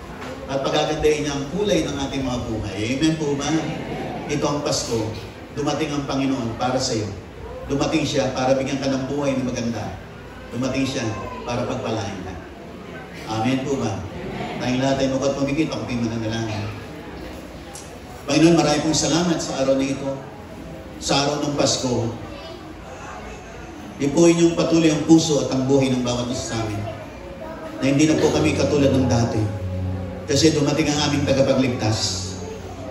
At pagagandahin niya ang kulay ng ating mga buhay. Amen po ba? Ito ang Pasko. Dumating ang Panginoon para sa iyo. Dumating siya para bigyan ka ng buhay na maganda. Dumating siya para pagpalain ka. Amen po ba? Tayong lahat ay mukat pumikit. Ako ping mananalangin. Panginoon, marami pong salamat sa araw na ito. Sa araw ng Pasko. Ipuin yung patuloy ang puso at ang buhay ng bawat isa sa amin. Na hindi na po kami katulad ng dati. Kasi dumating ang aming tagapagligtas.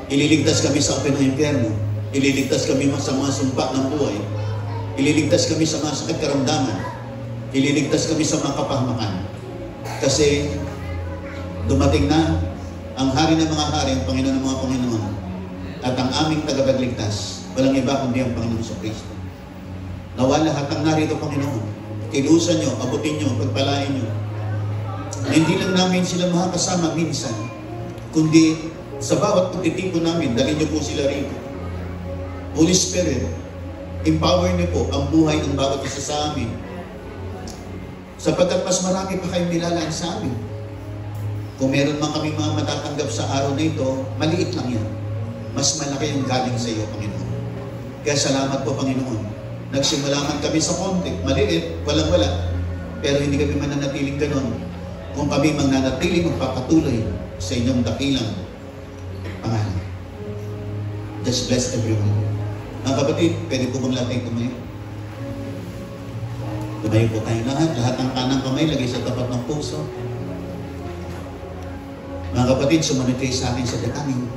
Ililigtas kami sa open ng impyerno. Ililigtas kami sa mga sumpa ng buhay. Ililigtas kami sa mga sakit karamdaman. Ililigtas kami sa mga kapahamakan. Kasi dumating na ang hari ng mga hari, ang Panginoon ng mga Panginoon. At ang aming tagapagligtas, walang iba kundi ang Panginoon sa Kristo. Nawa lahat ang narito, Panginoon. Kilusan nyo, abutin nyo, pagpalain nyo. Hindi lang namin sila makakasama minsan, kundi sa bawat pagtitipon namin, dalhin niyo po sila rito. Holy Spirit, empower niyo po ang buhay ng bawat isa sa amin. Sapagkat mas marami pa kayong nilalaan sa amin. Kung meron man kami mga matatanggap sa araw na ito, maliit lang yan. Mas malaki yung galing sa iyo, Panginoon. Kaya salamat po, Panginoon. Nagsimula man kami sa konti, maliit, walang-wala. Pero hindi kami mananatiling ganon. Kung kami magnanatili, magpapatuloy sa inyong dakilang pangalan. Just bless everyone. Mga kapatid, pwede po bang lahat tayo tumayo? Tumayo po tayo lahat. Lahat ng kanang kamay, lagay sa tapat ng puso. Mga kapatid, sumunod kayo sa akin sa dekanin.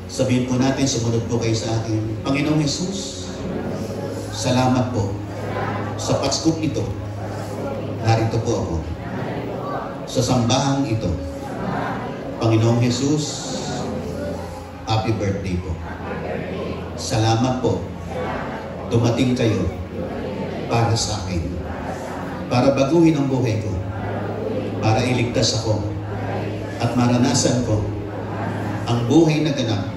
Sabihin po natin, sumunod po kayo sa akin. Panginoong Jesus, salamat po sa Paskong ito. Narito po ako sa sambahang ito. Panginoong Jesus, happy birthday po. Salamat po. Dumating kayo para sa akin. Para baguhin ang buhay ko. Para iligtas ako. At maranasan ko ang buhay na ganap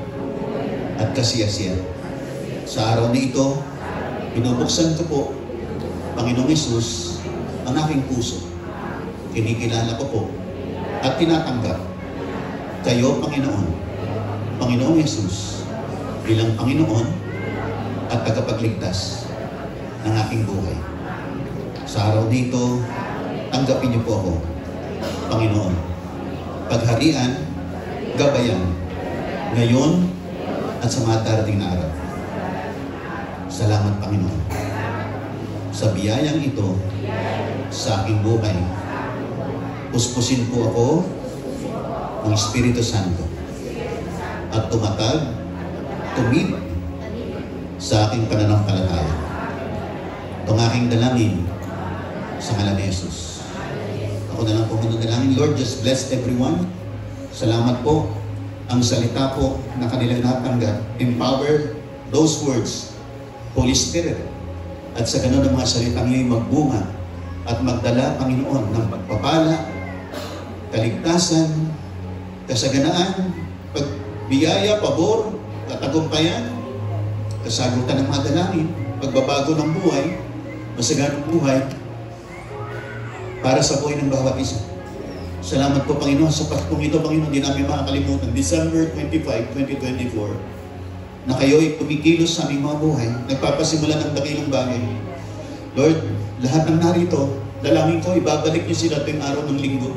at kasiyasiya. Sa araw na ito, binubuksan ko po, Panginoong Jesus, ang aking puso. Kinikilala ko po at tinatanggap kayo, Panginoon, Panginoong Jesus, bilang Panginoon at tagapagligtas ng aking buhay. Sa araw nito, tanggapin niyo po ako, Panginoon. Pagharian, gabayan, ngayon at sa mga darating na araw. Salamat, Panginoon. Sa biyayang ito, sa aking buhay, puspusin po ako ng Espiritu Santo at tumatag, tumib sa aking pananampalataya. Itong aking dalangin sa ngalan ni Jesus. Ako na lang po mananalangin. Lord, just bless everyone. Salamat po. Ang salita po na kanilang natanggap, empower those words, Holy Spirit. At sa ganun ang mga salitang iyo'y magbunga at magdala, Panginoon, ng pagpapala, kaligtasan, kasaganaan, pagbiyaya, pabor, katagumpayan, kasagutan ng mga dalangin, pagbabago ng buhay, masaganang buhay, para sa buhay ng bawat isa. Salamat po, Panginoon, sa Paskong ito, Panginoon, hindi namin makakalimutan. December 25, 2024, na kayo'y tumikilos sa aming mga buhay, nagpapasimula ng dakilang bagay. Lord, lahat ng narito, dalangin ko, ibabalik niyo sila tuwing araw ng linggo.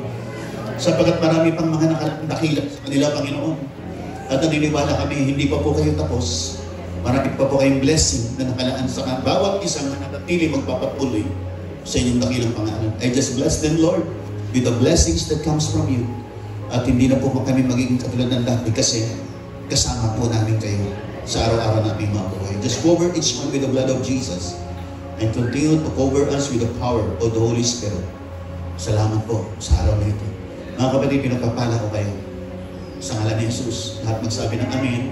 Sapagat marami pang mga nakakilap sa kanila, Panginoon. At naniniwala kami, hindi pa po kayo tapos. Marami pa po kayong blessing na nakalaan sa bawat isang nanatili magpapatuloy sa inyong dakilang pangalan. I just bless them, Lord, with the blessings that comes from you. At hindi na po kami magiging katulad ng dati kasi kasama po namin kayo sa araw-araw namin mga buhay. Just cover each one with the blood of Jesus and continue to cover us with the power of the Holy Spirit. Salamat po sa araw na ito. Mga kapatid, pinagpapala ko kayo sa ngalan ni Jesus. Lahat magsabi ng amen.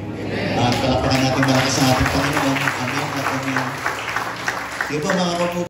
At palakpakan natin malakas sa ating Panginoon. Amen. Amen. Sige po mga kapatid.